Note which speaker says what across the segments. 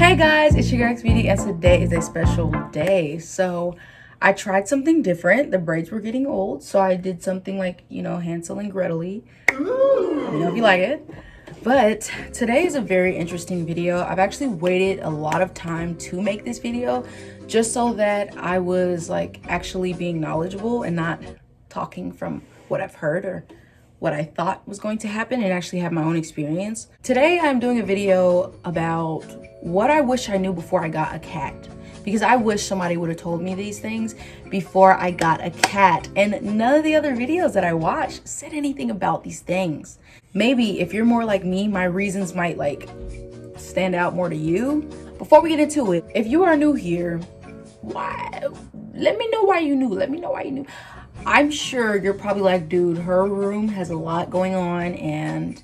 Speaker 1: Hey guys, it's your girl X Beauty, and today is a special day. So I tried something different. The braids were getting old, so I did something like, Hansel and Gretel-y. Let me know if you like it. But today is a very interesting video. I've actually waited a lot of time to make this video just so that I was like actually being knowledgeable and not talking from what I've heard or what I thought was going to happen and actually have my own experience. Today I'm doing a video about what I wish I knew before I got a cat, because I wish somebody would have told me these things before I got a cat, and none of the other videos that I watched said anything about these things. Maybe if you're more like me, my reasons might like stand out more to you. Before we get into it, if you are new here, let me know why you knew. I'm sure you're probably like, dude, her room has a lot going on, and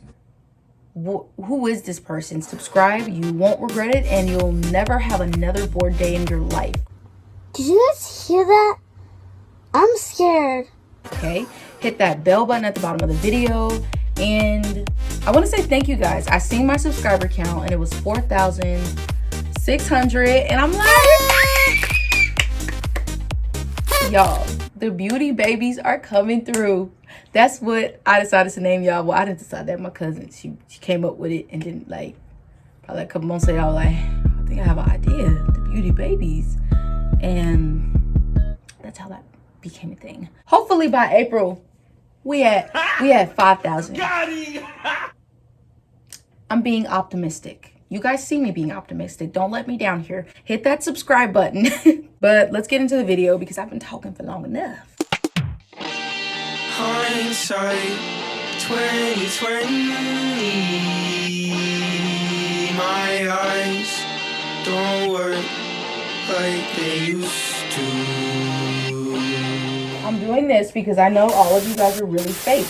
Speaker 1: who is this person? Subscribe, you won't regret it, and you'll never have another bored day in your life.
Speaker 2: Did you guys hear that? I'm scared.
Speaker 1: Okay, hit that bell button at the bottom of the video, and I want to say thank you guys. I seen my subscriber count and it was 4,600, and I'm like, y'all, the beauty babies are coming through. That's what I decided to name y'all. Well, I didn't decide that. My cousin, she came up with it, and then like probably a couple months later, I was like, I think I have an idea. The beauty babies, and that's how that became a thing. Hopefully by April, we had 5,000. I'm being optimistic. You guys see me being optimistic. Don't let me down here. Hit that subscribe button. But let's get into the video because I've been talking for long enough.
Speaker 3: Hindsight 2020, my eyes don't work like they used to.
Speaker 1: I'm doing this because I know all of you guys are really fake.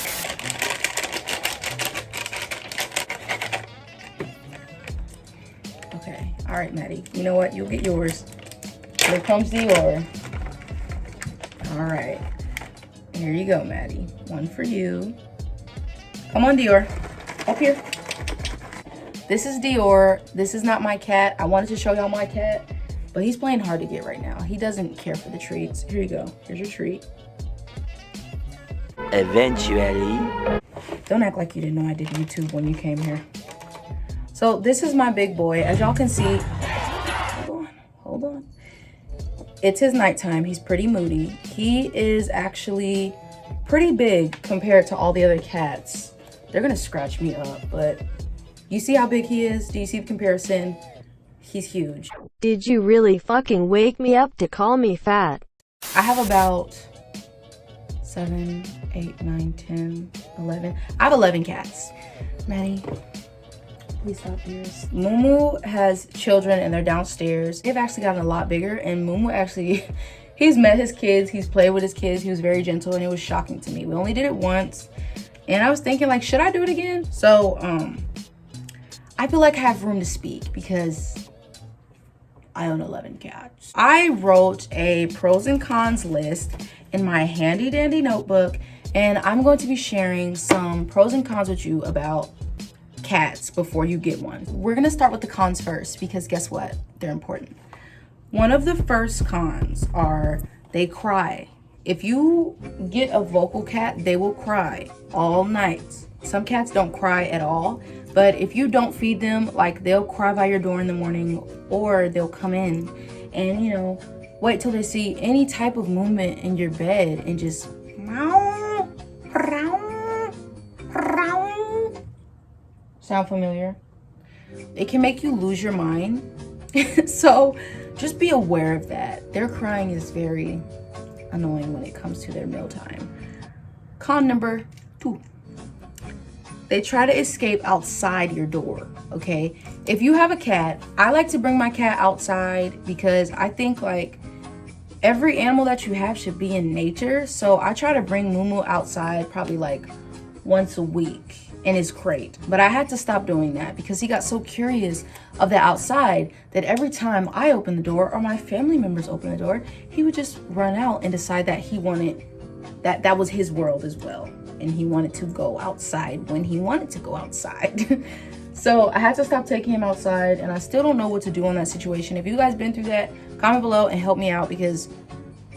Speaker 1: Okay, all right, Maddie. You know what? You'll get yours. Here comes Dior. All right. Here you go, Maddie. One for you. Come on, Dior. Up here. This is Dior. This is not my cat. I wanted to show y'all my cat, but he's playing hard to get right now. He doesn't care for the treats. Here you go. Here's your treat.
Speaker 3: Eventually.
Speaker 1: Don't act like you didn't know I did YouTube when you came here. So this is my big boy. As y'all can see, hold on. It's his nighttime. He's pretty moody. He is actually pretty big compared to all the other cats. They're gonna scratch me up, but you see how big he is? Do you see the comparison? He's huge.
Speaker 4: Did you really fucking wake me up to call me fat?
Speaker 1: I have about 7, 8, 9, 10, 11. I have 11 cats. Maddie, please stop yours. Mumu has children and they're downstairs. They've actually gotten a lot bigger, and Mumu actually, he's met his kids, he's played with his kids, he was very gentle, and it was shocking to me. We only did it once, and I was thinking like, should I do it again? So, I feel like I have room to speak because I own 11 cats. I wrote a pros and cons list in my handy dandy notebook, and I'm going to be sharing some pros and cons with you about cats before you get one. We're gonna start with the cons first because guess what? They're important. One of the first cons are they cry. If you get a vocal cat, they will cry all night. Some cats don't cry at all, but if you don't feed them, like they'll cry by your door in the morning, or they'll come in and wait till they see any type of movement in your bed and just meow, meow, meow. Sound familiar? It can make you lose your mind. So just be aware of that. Their crying is very annoying when it comes to their mealtime. Con number 2. They try to escape outside your door, okay? If you have a cat, I like to bring my cat outside because I think like every animal that you have should be in nature. So I try to bring Mumu outside probably like once a week in his crate. But I had to stop doing that because he got so curious of the outside that every time I open the door or my family members open the door, he would just run out and decide that he wanted, that was his world as well. And he wanted to go outside when he wanted to go outside. So I had to stop taking him outside, and I still don't know what to do in that situation. If you guys been through that, comment below and help me out, because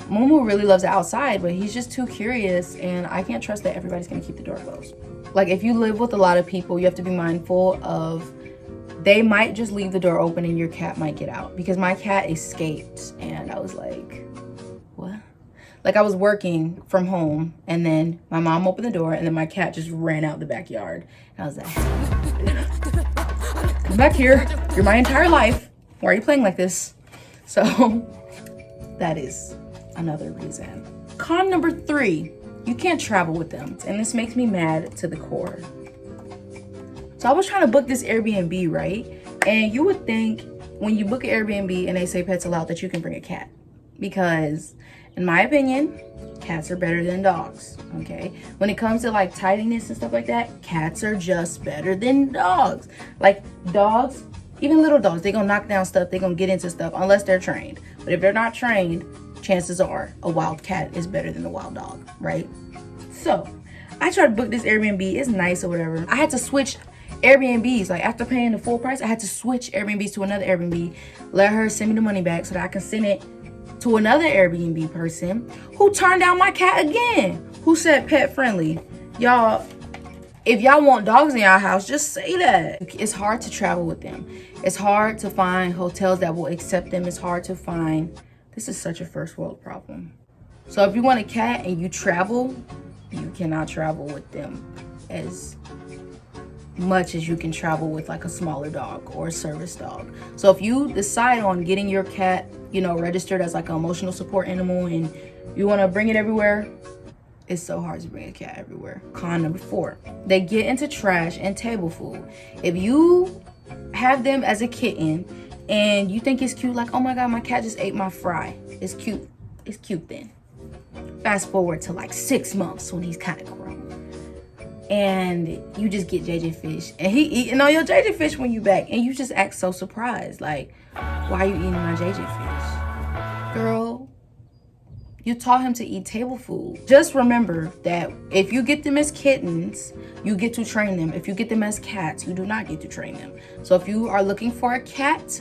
Speaker 1: Momo really loves it outside, but he's just too curious, and I can't trust that everybody's gonna keep the door closed. Like, if you live with a lot of people, you have to be mindful of they might just leave the door open and your cat might get out, because my cat escaped, and I was like, what? Like, I was working from home, and then my mom opened the door, and then my cat just ran out the backyard. And I was like, come back here. You're my entire life. Why are you playing like this? So that is another reason. Con number 3, you can't travel with them. And this makes me mad to the core. So I was trying to book this Airbnb, right? And you would think when you book an Airbnb and they say pets allowed that you can bring a cat. Because in my opinion, cats are better than dogs, okay? When it comes to like tidiness and stuff like that, cats are just better than dogs. Like dogs, even little dogs, they gonna knock down stuff, they gonna get into stuff unless they're trained. But if they're not trained, chances are a wild cat is better than a wild dog, right? So I tried to book this Airbnb, it's nice or whatever. I had to switch Airbnbs, like after paying the full price, I had to switch Airbnbs to another Airbnb, let her send me the money back so that I can send it to another Airbnb person who turned down my cat again, who said pet friendly. Y'all, if y'all want dogs in y'all house, just say that. It's hard to travel with them. It's hard to find hotels that will accept them. It's hard to find, this is such a first world problem. So if you want a cat and you travel, you cannot travel with them as much as you can travel with like a smaller dog or a service dog. So if you decide on getting your cat, you know, registered as like an emotional support animal and you want to bring it everywhere, it's so hard to bring a cat everywhere. Con number 4, they get into trash and table food. If you have them as a kitten and you think it's cute, like, oh my god, my cat just ate my fry, it's cute then. Fast forward to like 6 months when he's kind of grown, and you just get JJ fish and he eating all your JJ fish when you back, and you just act so surprised, like, why are you eating my JJ fish? Girl, you taught him to eat table food. Just remember that if you get them as kittens, you get to train them. If you get them as cats, you do not get to train them. So if you are looking for a cat,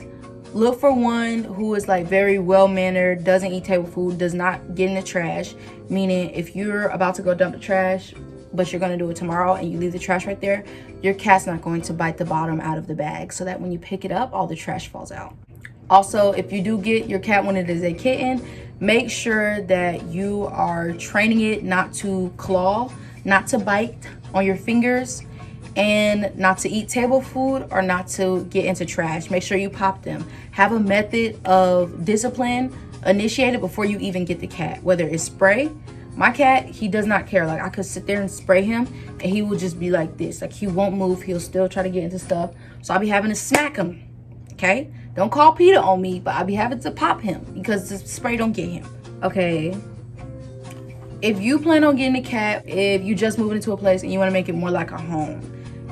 Speaker 1: look for one who is like very well-mannered, doesn't eat table food, does not get in the trash. Meaning if you're about to go dump the trash, but you're gonna do it tomorrow and you leave the trash right there, your cat's not going to bite the bottom out of the bag so that when you pick it up, all the trash falls out. Also, if you do get your cat when it is a kitten, make sure that you are training it not to claw, not to bite on your fingers, and not to eat table food or not to get into trash. Make sure you pop them. Have a method of discipline initiated before you even get the cat, whether it's spray. My cat, he does not care. Like, I could sit there and spray him and he will just be like this. Like, he won't move. He'll still try to get into stuff. So I'll be having to smack him, okay? Don't call Peter on me, but I'll be having to pop him because the spray don't get him, okay? If you plan on getting a cat, if you just moving into a place and you want to make it more like a home,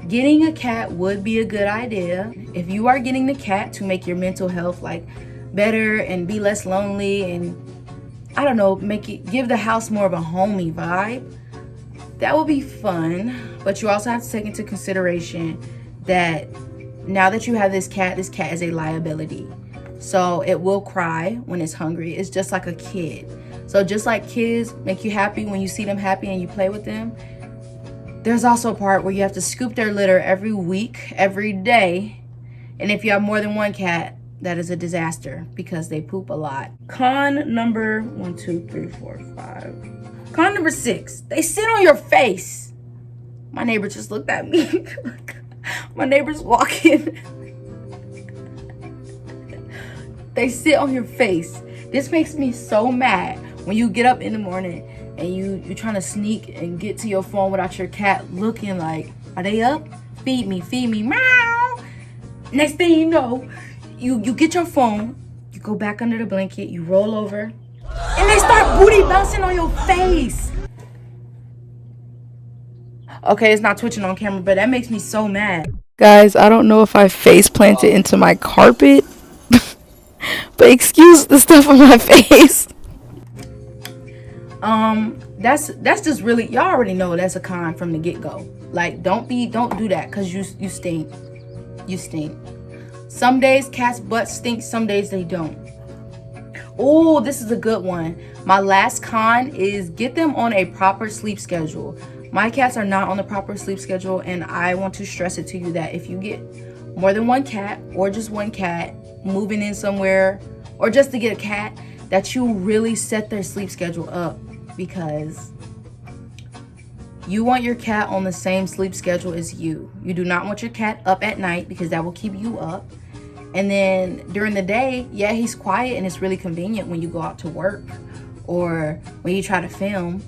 Speaker 1: getting a cat would be a good idea. If you are getting the cat to make your mental health like better and be less lonely and, I don't know, give the house more of a homey vibe, that will be fun. But you also have to take into consideration that now that you have this cat is a liability. So it will cry when it's hungry. It's just like a kid. So just like kids make you happy when you see them happy and you play with them, there's also a part where you have to scoop their litter every week, every day. And if you have more than one cat, that is a disaster because they poop a lot. Con number 1, 2, 3, 4, 5. Con number 6, they sit on your face. My neighbor just looked at me. My neighbor's walking. They sit on your face. This makes me so mad when you get up in the morning and you're trying to sneak and get to your phone without your cat looking like, are they up? Feed me, meow. Next thing you know, you get your phone, you go back under the blanket, you roll over, and they start booty bouncing on your face. Okay, it's not twitching on camera, but that makes me so mad. Guys, I don't know if I face planted into my carpet, but excuse the stuff on my face. That's just really, y'all already know that's a con from the get-go. Like, don't do that because you stink. you stink. Some days cats' butts stink, some days they don't. Oh, this is a good one. My last con is get them on a proper sleep schedule. My cats are not on the proper sleep schedule, and I want to stress it to you that if you get more than one cat or just one cat moving in somewhere or just to get a cat, that you really set their sleep schedule up, because you want your cat on the same sleep schedule as you. You do not want your cat up at night because that will keep you up. And then during the day, yeah, he's quiet and it's really convenient when you go out to work or when you try to film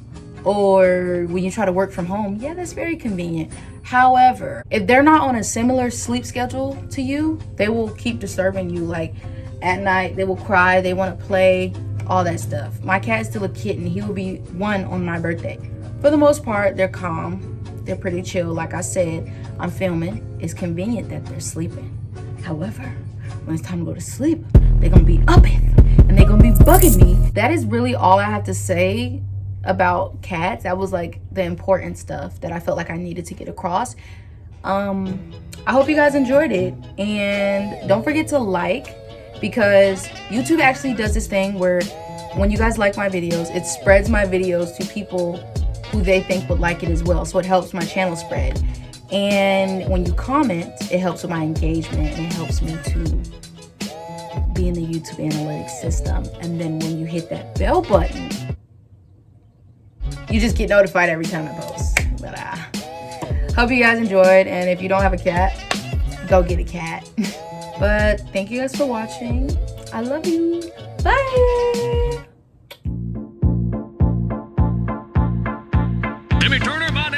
Speaker 1: or when you try to work from home. Yeah, that's very convenient. However, if they're not on a similar sleep schedule to you, they will keep disturbing you. Like at night, they will cry, they want to play, all that stuff. My cat is still a kitten. He will be 1 on my birthday. For the most part, they're calm. They're pretty chill. Like I said, I'm filming. It's convenient that they're sleeping. However, when it's time to go to sleep, they're gonna be upping and they're gonna be bugging me. That is really all I have to say about cats. That was like the important stuff that I felt like I needed to get across. I hope you guys enjoyed it, and don't forget to like, because YouTube actually does this thing where when you guys like my videos, it spreads my videos to people who they think would like it as well. So it helps my channel spread. And when you comment, it helps with my engagement and it helps me to be in the YouTube analytics system. And then when you hit that bell button, you just get notified every time I post. But hope you guys enjoyed, and if you don't have a cat, go get a cat. But thank you guys for watching. I love you. Bye.
Speaker 5: Jimmy Turner, my